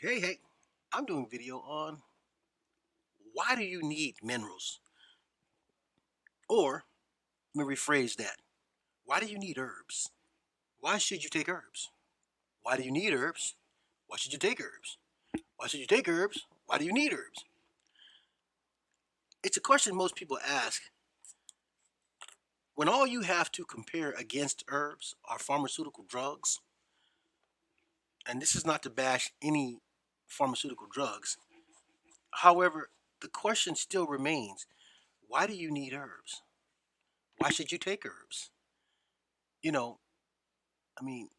Hey, I'm doing a video on why do you need minerals? Or, let me rephrase that. Why do you need herbs? Why should you take herbs? Why do you need herbs? Why should you take herbs? Why should you take herbs? Why do you need herbs? It's a question most people ask when all you have to compare against herbs are pharmaceutical drugs. And this is not to bash any pharmaceutical drugs. However, the question still remains, why do you need herbs? Why should you take herbs? You know, I mean,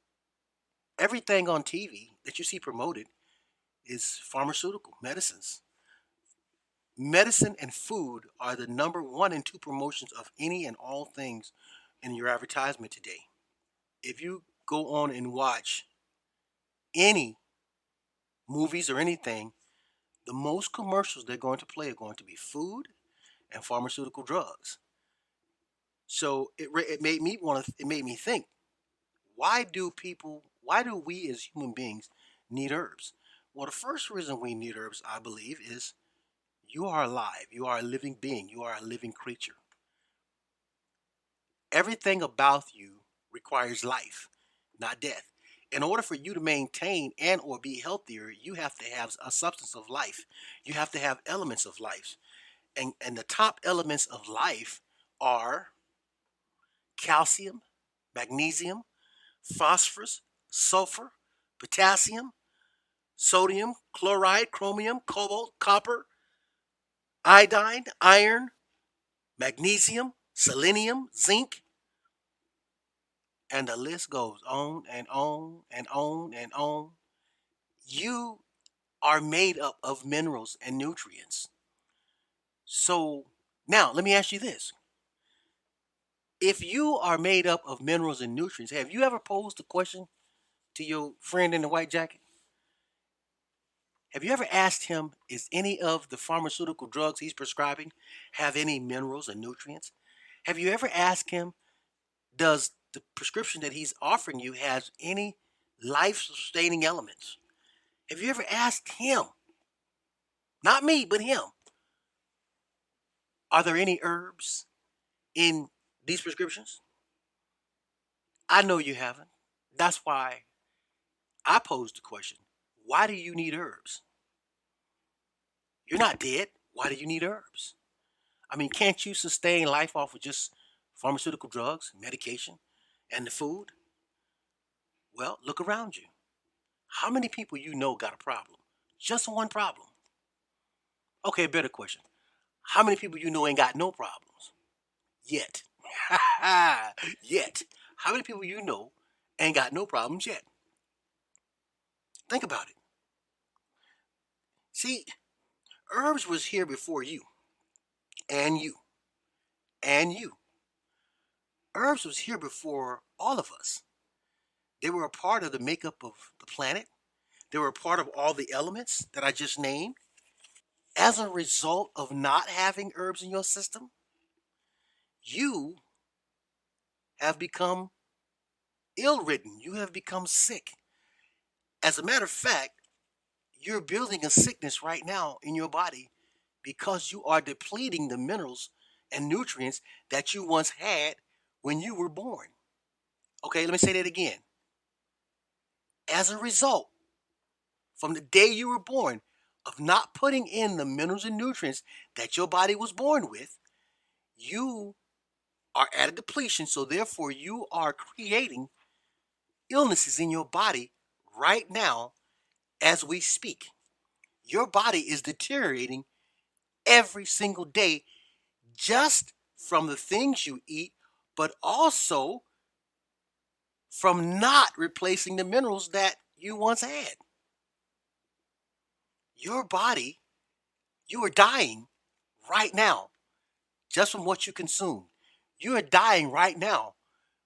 everything on TV that you see promoted is pharmaceutical medicines. Medicine and food are the number one and two promotions of any and all things in your advertisement today. If you go on and watch any movies or anything, the most commercials they're going to play are going to be food and pharmaceutical drugs. So it made me it made me think, why do we as human beings need herbs? Well, the first reason we need herbs, I believe, is you are alive. You are a living being. You are a living creature. Everything about you requires life, not death. In order for you to maintain and or be healthier, you have to have a substance of life. You have to have elements of life. And the top elements of life are calcium, magnesium, phosphorus, sulfur, potassium, sodium, chloride, chromium, cobalt, copper, iodine, iron, magnesium, selenium, zinc, and the list goes on and on and on and on. You are made up of minerals and nutrients. So now let me ask you this. If you are made up of minerals and nutrients, have you ever posed the question to your friend in the white jacket? Have you ever asked him, is any of the pharmaceutical drugs he's prescribing have any minerals and nutrients? Have you ever asked him, does the prescription that he's offering you has any life sustaining elements? Have you ever asked him, not me, but him, are there any herbs in these prescriptions? I know you haven't. That's why I posed the question, why do you need herbs? You're not dead. Why do you need herbs? I mean, can't you sustain life off of just pharmaceutical drugs, medication, and the food? Well, look around you. How many people you know got a problem? Just one problem. Okay, better question. How many people you know ain't got no problems? Yet. Yet. How many people you know ain't got no problems yet? Think about it. See, herbs was here before you and you and you. Herbs was here before all of us. They were a part of the makeup of the planet. They were a part of all the elements that I just named. As a result of not having herbs in your system, you have become ill-ridden. You have become sick. As a matter of fact, you're building a sickness right now in your body because you are depleting the minerals and nutrients that you once had when you were born. Okay, let me say that again. As a result, from the day you were born, of not putting in the minerals and nutrients that your body was born with, you are at a depletion. So, therefore, you are creating illnesses in your body right now as we speak. Your body is deteriorating every single day just from the things you eat, but also from not replacing the minerals that you once had. Your body, you are dying right now just from what you consume. You are dying right now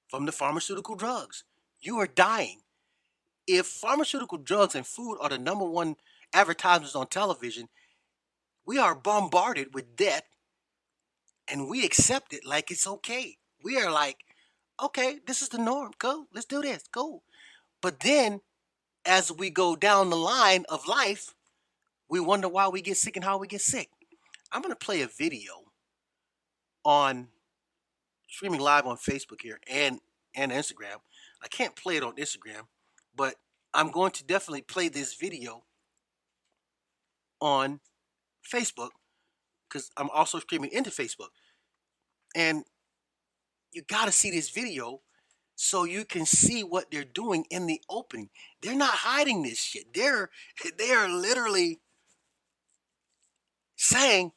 from the pharmaceutical drugs. You are dying. If pharmaceutical drugs and food are the number one advertisements on television, we are bombarded with death and we accept it like it's okay. We are like, okay, this is the norm. Go, let's do this. Go. But then as we go down the line of life, we wonder why we get sick and how we get sick. I'm going to play a video on streaming live on Facebook here and Instagram. I can't play it on Instagram, but I'm going to definitely play this video on Facebook because I'm also streaming into Facebook. And you got to see this video so you can see what they're doing in the opening. They're not hiding this shit. They are literally saying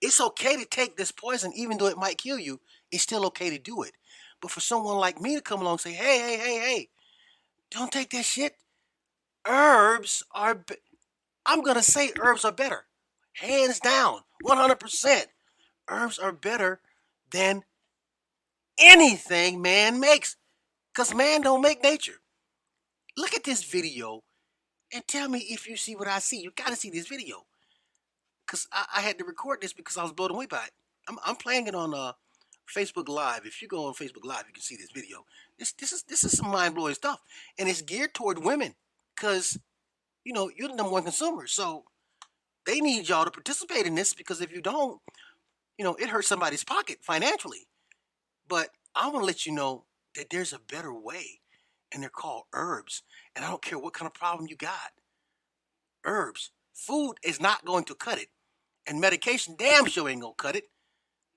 it's okay to take this poison even though it might kill you. It's still okay to do it. But for someone like me to come along and say, hey, don't take that shit. Herbs are, I'm going to say herbs are better. Hands down, 100%. Herbs are better than anything man makes. Because man don't make nature. Look at this video and tell me if you see what I see. You got to see this video. Because I had to record this because I was blown away by it. I'm playing it on Facebook Live. If you go on Facebook Live, you can see this video. This is some mind-blowing stuff. And it's geared toward women. Because, you know, you're the number one consumer. So they need y'all to participate in this because if you don't, you know, it hurts somebody's pocket financially. But I want to let you know that there's a better way, and they're called herbs. And I don't care what kind of problem you got. Herbs. Food is not going to cut it. And medication damn sure ain't going to cut it.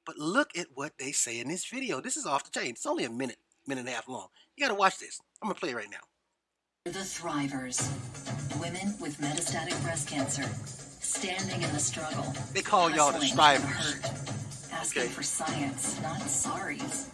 But look at what they say in this video. This is off the chain. It's only a minute and a half long. You got to watch this. I'm going to play it right now. The Thrivers. Women with metastatic breast cancer. Standing in the struggle. They call y'all the Thrivers. Asking for science, not sorries.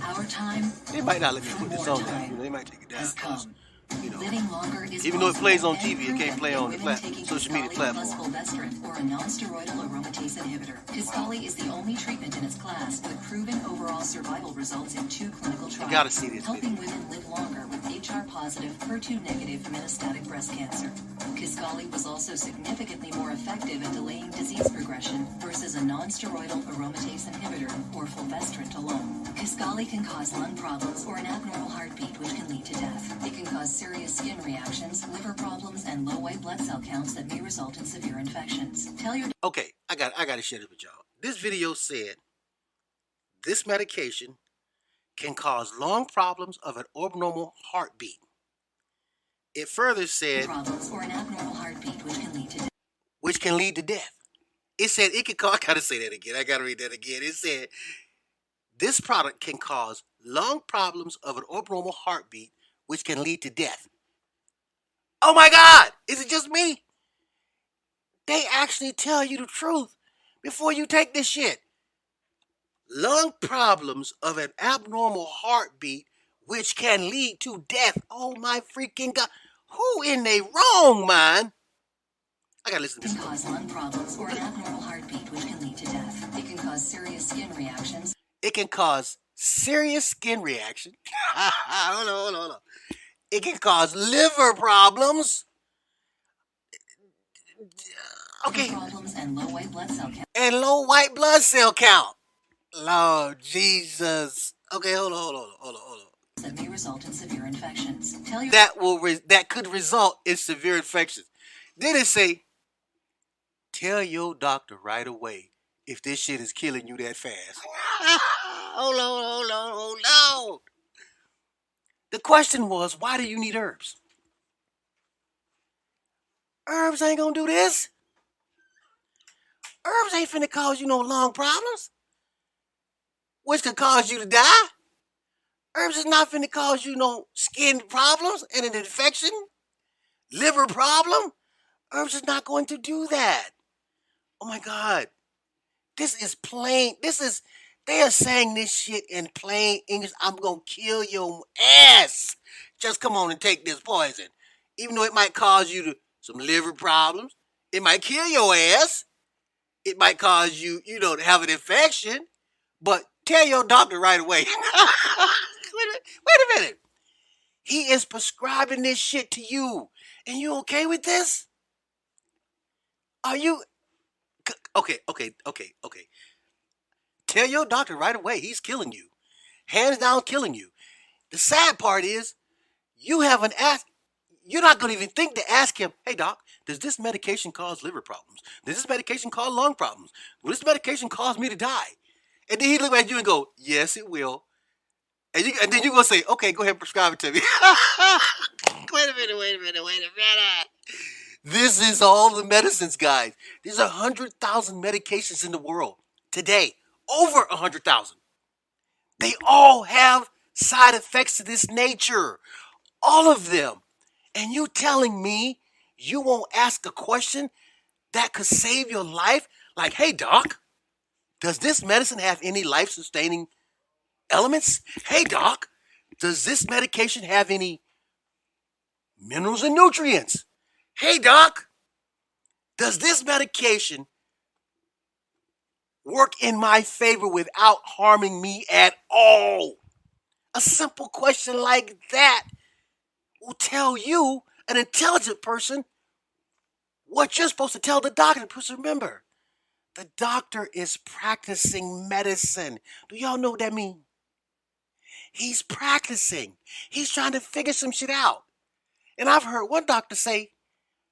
Our time. They might not let me put this on there. They might take it down. Come. You know, Living longer is even though it plays on TV, it can't play on the social media platform. Fulvestrant or a non-steroidal aromatase inhibitor. Kisqali is the only treatment in its class with proven overall survival results in 2 clinical trials. You gotta see this helping video. women live longer with HR-positive, HER2-negative metastatic breast cancer. Kisqali was also significantly more effective at delaying disease progression versus a non-steroidal aromatase inhibitor or fulvestrant alone. Kisqali can cause lung problems or an abnormal heartbeat, which can lead to death. It can cause serious skin reactions, liver problems, and low white blood cell counts that may result in severe infections. Tell your Okay, I got to share this with y'all. This video said this medication can cause lung problems of an abnormal heartbeat. It further said problems or an abnormal heartbeat, which can lead to death. It said it could cause, I gotta say that again. I gotta read that again. It said this product can cause lung problems of an abnormal heartbeat, which can lead to death. Oh my God! Is it just me? They actually tell you the truth before you take this shit. Lung problems of an abnormal heartbeat, which can lead to death. Oh my freaking God. Who in their wrong mind? I gotta listen to this. It can cause lung problems or an abnormal heartbeat, which can lead to death. It can cause serious skin reactions. It can cause serious skin reaction. Hold on. It can cause liver problems. Okay. Problems and low white blood cell count. And low white blood cell count. Lord Jesus. Okay, hold on. That may result in severe infections. Tell your that could result in severe infections. Then it say, tell your doctor right away if this shit is killing you that fast. Hold on. The question was, why do you need herbs? Herbs ain't gonna do this. Herbs ain't finna cause you no lung problems, which could cause you to die. Herbs is not finna cause you no skin problems and an infection, liver problem. Herbs is not going to do that. Oh my God. This is plain. They are saying this shit in plain English. I'm going to kill your ass. Just come on and take this poison. Even though it might cause you some liver problems. It might kill your ass. It might cause you, to have an infection. But tell your doctor right away. Wait a minute. He is prescribing this shit to you. And you okay with this? Are you... Okay. Tell your doctor right away. He's killing you. Hands down killing you. The sad part is, you haven't asked... you're not going to even think to ask him, hey, doc, does this medication cause liver problems? Does this medication cause lung problems? Will this medication cause me to die? And then he look at you and go, yes, it will. And then you're going to say, okay, go ahead and prescribe it to me. Wait a minute. This is all the medicines, guys. There's 100,000 medications in the world today. Over 100,000. They all have side effects of this nature. All of them. And you telling me you won't ask a question that could save your life? Like, hey, doc, does this medicine have any life-sustaining elements? Hey, doc, does this medication have any minerals and nutrients? Hey, doc, does this medication work in my favor without harming me at all? A simple question like that will tell you, an intelligent person, what you're supposed to tell the doctor. Because remember, the doctor is practicing medicine. Do y'all know what that means? He's practicing. He's trying to figure some shit out. And I've heard one doctor say,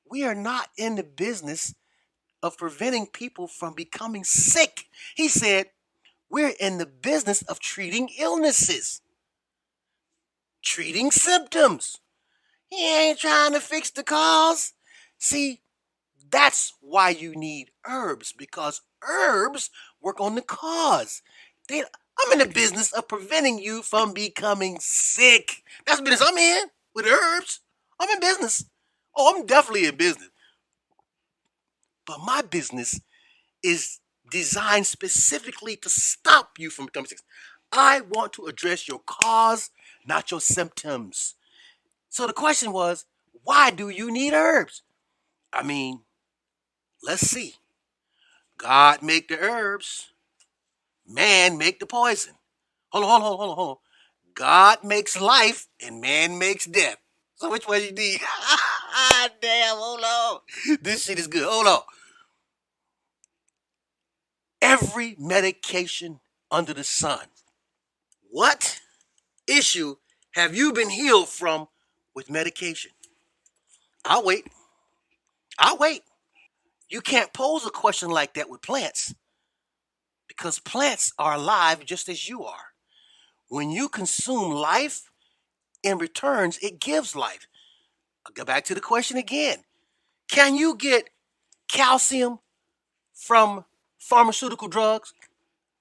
we are not in the business of preventing people from becoming sick. He said, we're in the business of treating illnesses, treating symptoms. He ain't trying to fix the cause. See, that's why you need herbs, because herbs work on the cause. I'm in the business of preventing you from becoming sick. That's the business I'm in with herbs. I'm in business. Oh, I'm definitely in business. But my business is designed specifically to stop you from becoming sick. I want to address your cause, not your symptoms. So the question was, why do you need herbs? I mean, let's see. God make the herbs. Man make the poison. Hold on. God makes life and man makes death. So which one you need? Damn, hold on. This shit is good. Hold on. Every medication under the sun. What issue have you been healed from with medication? I'll wait. You can't pose a question like that with plants because plants are alive just as you are. When you consume life, in returns, it gives life. I'll go back to the question again. Can you get calcium from pharmaceutical drugs?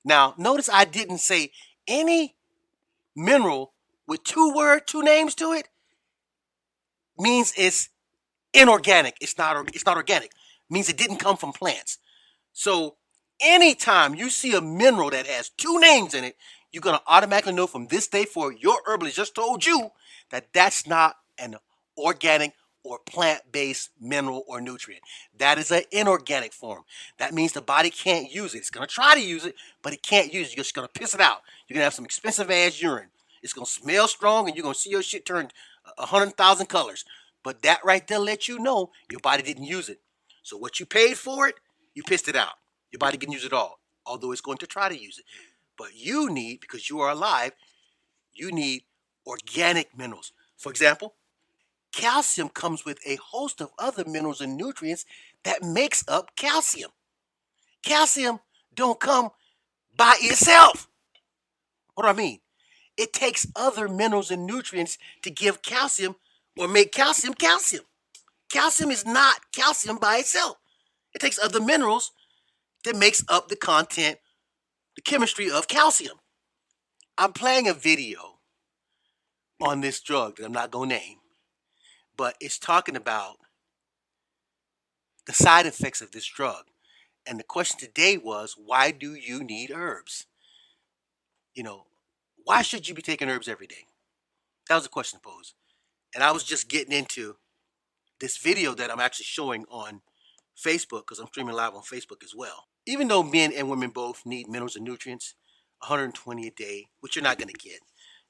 Now, notice I didn't say any mineral with two names to it means it's inorganic. It's not organic. Means it didn't come from plants. So anytime you see a mineral that has two names in it, you're going to automatically know from this day forward, your herbalist just told you that that's not an organic or plant-based mineral or nutrient. That is an inorganic form. That means the body can't use it. It's going to try to use it, but it can't use it. You're just going to piss it out. You're going to have some expensive ass urine. It's going to smell strong, and you're going to see your shit turn 100,000 colors. But that right there lets you know your body didn't use it. So what you paid for it, you pissed it out. Your body can use it all, although it's going to try to use it. But you need, because you are alive, you need organic minerals. For example, calcium comes with a host of other minerals and nutrients that makes up calcium. Calcium don't come by itself. What do I mean? It takes other minerals and nutrients to give calcium or make calcium calcium. Calcium is not calcium by itself. It takes other minerals that makes up the content, the chemistry of calcium. I'm playing a video on this drug that I'm not going to name, but it's talking about the side effects of this drug. And the question today was, why do you need herbs? You know, why should you be taking herbs every day? That was the question posed. And I was just getting into this video that I'm actually showing on Facebook because I'm streaming live on Facebook as well. Even though men and women both need minerals and nutrients, 120 a day, which you're not going to get.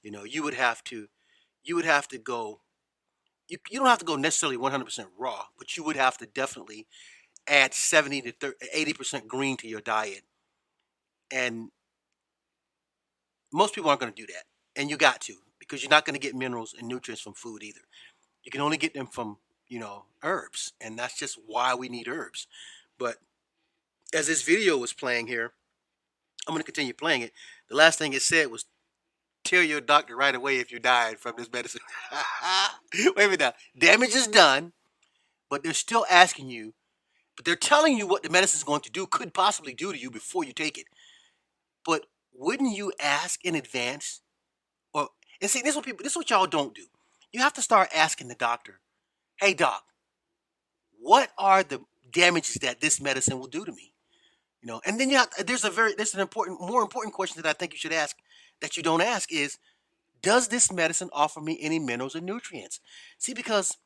You know, you would have to go, you don't have to go necessarily 100% raw, but you would have to definitely add 70 to 80% green to your diet. And most people aren't going to do that. And you got to, because you're not going to get minerals and nutrients from food either. You can only get them from, herbs, and that's just why we need herbs. But as this video was playing here, I'm going to continue playing it. The last thing it said was, tell your doctor right away if you died from this medicine. Wait a minute now. Damage is done, but they're still asking you, but they're telling you what the medicine is going to do, could possibly do to you before you take it. But wouldn't you ask in advance? Or and see, this is what y'all don't do. You have to start asking the doctor, hey doc, what are the damages that this medicine will do to me? And then there's an more important question that I think you should ask that you don't ask is, does this medicine offer me any minerals or nutrients? See, because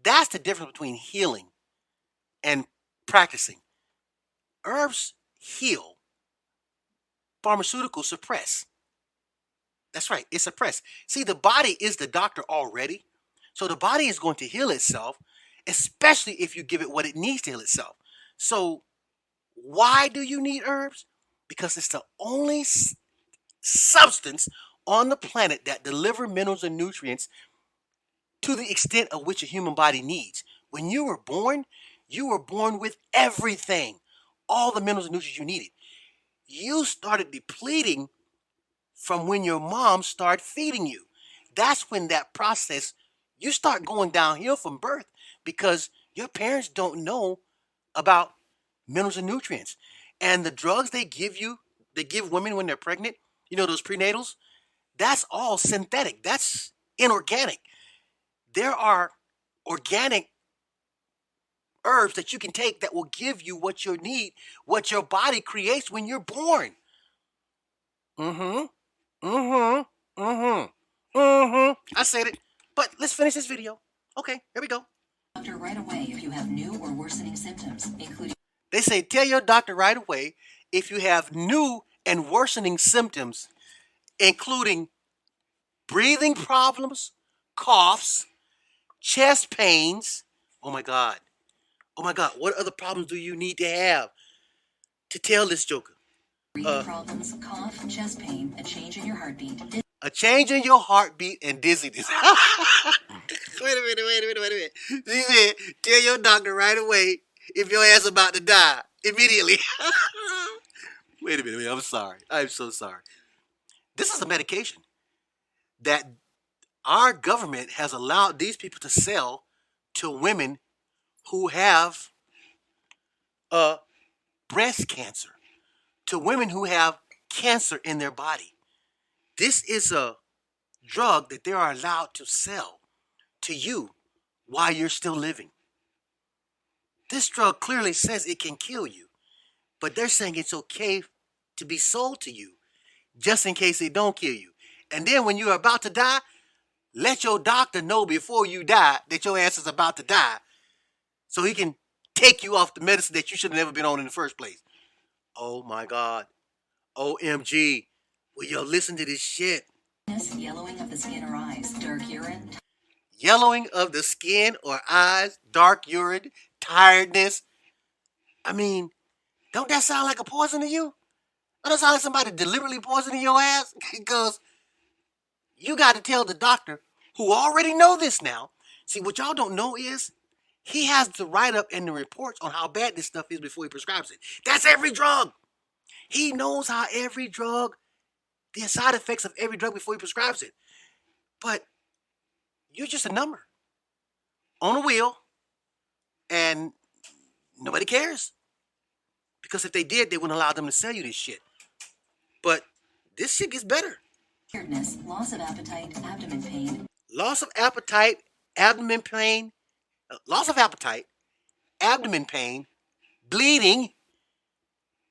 that's the difference between healing and practicing. Herbs heal, pharmaceuticals suppress. That's right, it suppress. See, the body is the doctor already. So the body is going to heal itself, especially if you give it what it needs to heal itself. So why do you need herbs? Because it's the only substance on the planet that deliver minerals and nutrients to the extent of which a human body needs. When you were born with everything, all the minerals and nutrients you needed. You started depleting from when your mom started feeding you. That's when that process, you start going downhill from birth because your parents don't know about minerals and nutrients. And the drugs they give women when they're pregnant, those prenatals, that's all synthetic. That's inorganic. There are organic herbs that you can take that will give you what you need, what your body creates when you're born. Mm-hmm. Mm-hmm. Mm-hmm. Mm-hmm. I said it. But let's finish this video. Okay, here we go. Doctor right away if you have new or worsening symptoms, including. They say tell your doctor right away if you have new and worsening symptoms, including breathing problems, coughs, chest pains. Oh my God. Oh my God. What other problems do you need to have to tell this joker? Breathing problems, cough, chest pain, a change in your heartbeat. A change in your heartbeat and dizziness. Wait a minute. He said, tell your doctor right away if your ass about to die immediately. Wait a minute. I'm sorry. I'm so sorry. This is a medication that our government has allowed these people to sell to women who have breast cancer, to women who have cancer in their body. This is a drug that they are allowed to sell to you while you're still living. This drug clearly says it can kill you, but they're saying it's okay to be sold to you just in case it don't kill you. And then when you're about to die, let your doctor know before you die that your ass is about to die so he can take you off the medicine that you should have never been on in the first place. Oh my God. OMG. Will you listen to this shit? Yellowing of the skin or eyes, dark urine. Yellowing of the skin or eyes, dark urine, tiredness. I mean, don't that sound like a poison to you? Don't that sound like somebody deliberately poisoning your ass? Because you got to tell the doctor, who already know this now. See, what y'all don't know is he has the write-up and the reports on how bad this stuff is before he prescribes it. That's every drug. He knows how every drug, the side effects of every drug before he prescribes it. But you're just a number on a wheel, and nobody cares. Because if they did, they wouldn't allow them to sell you this shit. But this shit gets better. Tiredness, loss of appetite, abdomen pain. Loss of appetite, abdomen pain, abdomen pain, bleeding.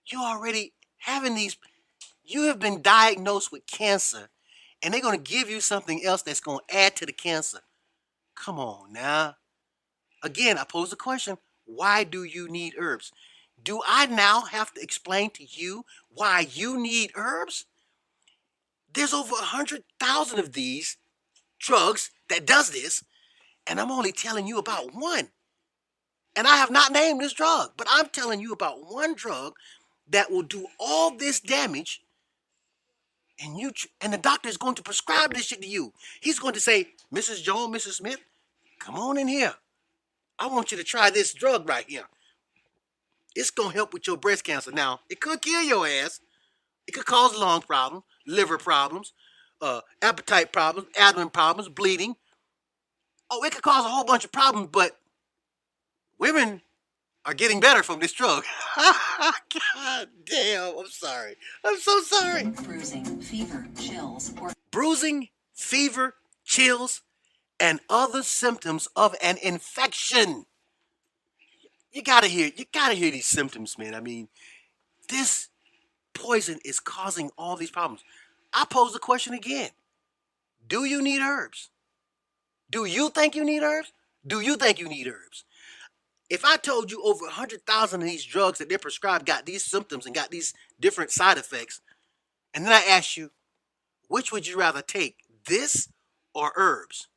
You already having these, you have been diagnosed with cancer, and they're going to give you something else that's going to add to the cancer. Come on now. Again, I pose the question, why do you need herbs? Do I now have to explain to you why you need herbs? There's over 100,000 of these drugs that does this, and I'm only telling you about one. And I have not named this drug, but I'm telling you about one drug that will do all this damage, and the doctor is going to prescribe this shit to you. He's going to say, Mrs. Jones, Mrs. Smith, come on in here. I want you to try this drug right here. It's going to help with your breast cancer. Now, it could kill your ass. It could cause lung problems, liver problems, appetite problems, abdomen problems, bleeding. Oh, it could cause a whole bunch of problems, but women are getting better from this drug. God damn, I'm sorry. I'm so sorry. Bruising, fever, chills, or Bruising, fever, chills, and other symptoms of an infection. You gotta hear these symptoms, man. I mean, this poison is causing all these problems. I pose the question again. Do you need herbs? Do you think you need herbs? Do you think you need herbs? If I told you over 100,000 of these drugs that they're prescribed got these symptoms and got these different side effects, and then I asked you, which would you rather take, this or herbs?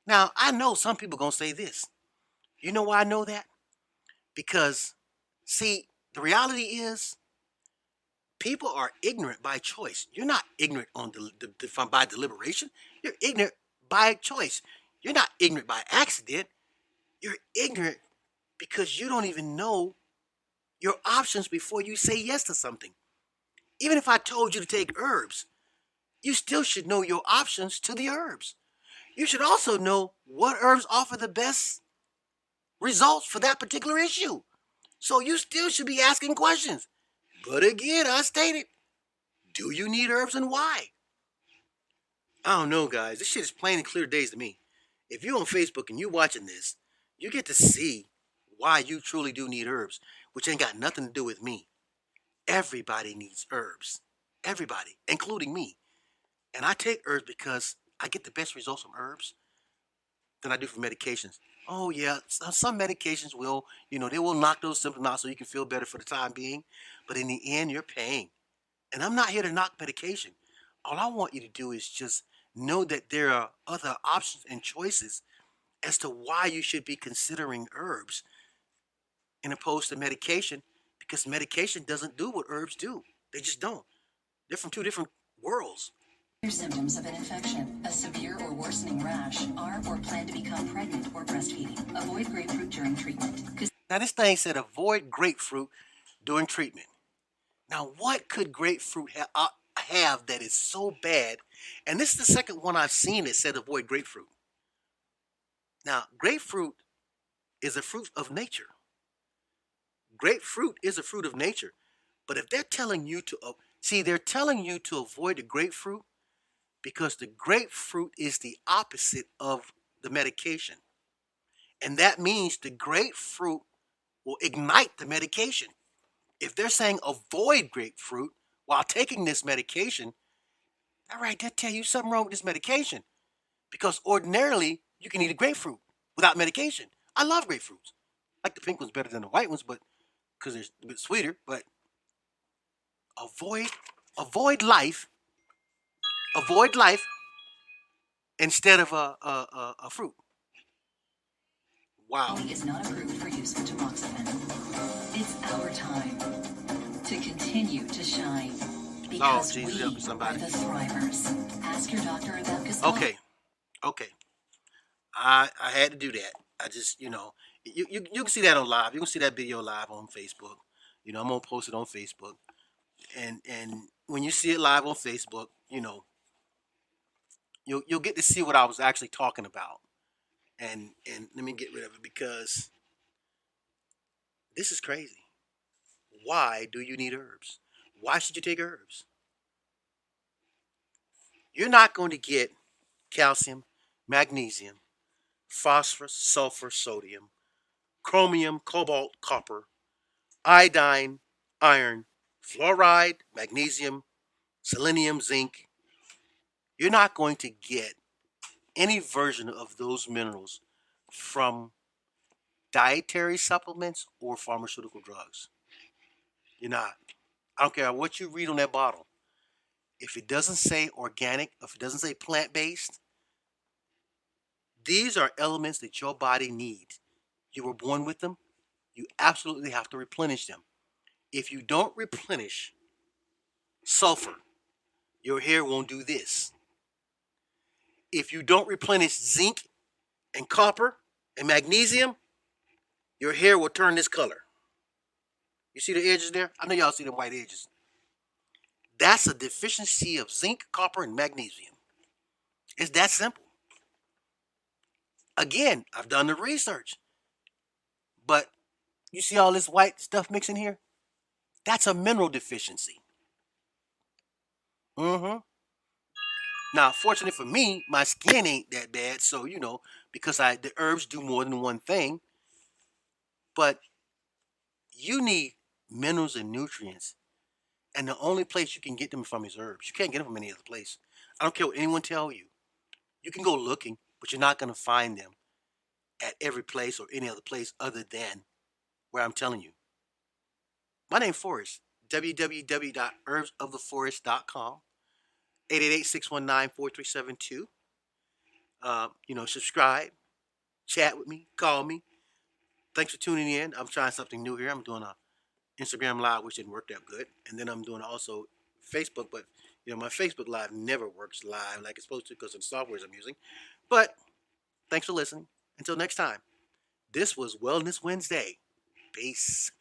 Now, I know some people going to say this. You know why I know that? Because, see, the reality is people are ignorant by choice. You're not ignorant by deliberation. You're ignorant by choice. You're not ignorant by accident. You're ignorant because you don't even know your options before you say yes to something. Even if I told you to take herbs, you still should know your options to the herbs. You should also know what herbs offer the best results for that particular issue. So you still should be asking questions. But again, I stated, do you need herbs and why? I don't know, guys. This shit is plain and clear days to me. If you're on Facebook and you're watching this, you get to see why you truly do need herbs, which ain't got nothing to do with me. Everybody needs herbs. Everybody, including me. And I take herbs because I get the best results from herbs than I do from medications. Oh yeah, some medications will, they will knock those symptoms out so you can feel better for the time being. But in the end, you're paying. And I'm not here to knock medication. All I want you to do is just know that there are other options and choices as to why you should be considering herbs in opposed to medication, because medication doesn't do what herbs do. They just don't. They're from two different worlds. symptoms of an infection, a severe or worsening rash, are or plan to become pregnant or breastfeeding. Avoid grapefruit during treatment. Now this thing said avoid grapefruit during treatment. Now what could grapefruit have that is so bad? And this is the second one I've seen that said avoid grapefruit. Now grapefruit is a fruit of nature. Grapefruit is a fruit of nature. But if they're telling you to, they're telling you to avoid the grapefruit because the grapefruit is the opposite of the medication. And that means the grapefruit will ignite the medication. If they're saying avoid grapefruit while taking this medication, all right, that tell you something wrong with this medication. Because ordinarily, you can eat a grapefruit without medication. I love grapefruits. I like the pink ones better than the white ones, but because they're a bit sweeter. But avoid life instead of a fruit. Wow. Is not approved for use with tamoxifen. It's our time to continue to shine because Jesus, help me, somebody. we are the thrivers. Ask your doctor about Kisqali. Okay. I had to do that. I just, you can see that on live. You can see that video live on Facebook. I'm gonna post it on Facebook. And when you see it live on Facebook, you'll get to see what I was actually talking about. And let me get rid of it because this is crazy. Why do you need herbs? Why should you take herbs? You're not going to get calcium, magnesium, phosphorus, sulfur, sodium, chromium, cobalt, copper, iodine, iron, fluoride, magnesium, selenium, zinc. You're not going to get any version of those minerals from dietary supplements or pharmaceutical drugs. You're not. I don't care what you read on that bottle. If it doesn't say organic, if it doesn't say plant-based, these are elements that your body needs. You were born with them. You absolutely have to replenish them. If you don't replenish sulfur, your hair won't do this. If you don't replenish zinc and copper and magnesium, your hair will turn this color. You see the edges there? I know y'all see the white edges. That's a deficiency of zinc, copper, and magnesium. It's that simple. Again, I've done the research. But you see all this white stuff mixing here? That's a mineral deficiency. Mm-hmm. Now, fortunately for me, my skin ain't that bad, so because the herbs do more than one thing. But you need minerals and nutrients, and the only place you can get them from is herbs. You can't get them from any other place. I don't care what anyone tell you. You can go looking, but you're not going to find them at every place or any other place other than where I'm telling you. My name's Forrest. www.herbsoftheforest.com. 888-619-4372. Subscribe, chat with me, call me. Thanks for tuning in. I'm trying something new here. I'm doing a Instagram live, which didn't work that good, and then I'm doing also Facebook, but my Facebook live never works live like it's supposed to because of the softwares I'm using. But thanks for listening. Until next time, this was Wellness Wednesday. Peace.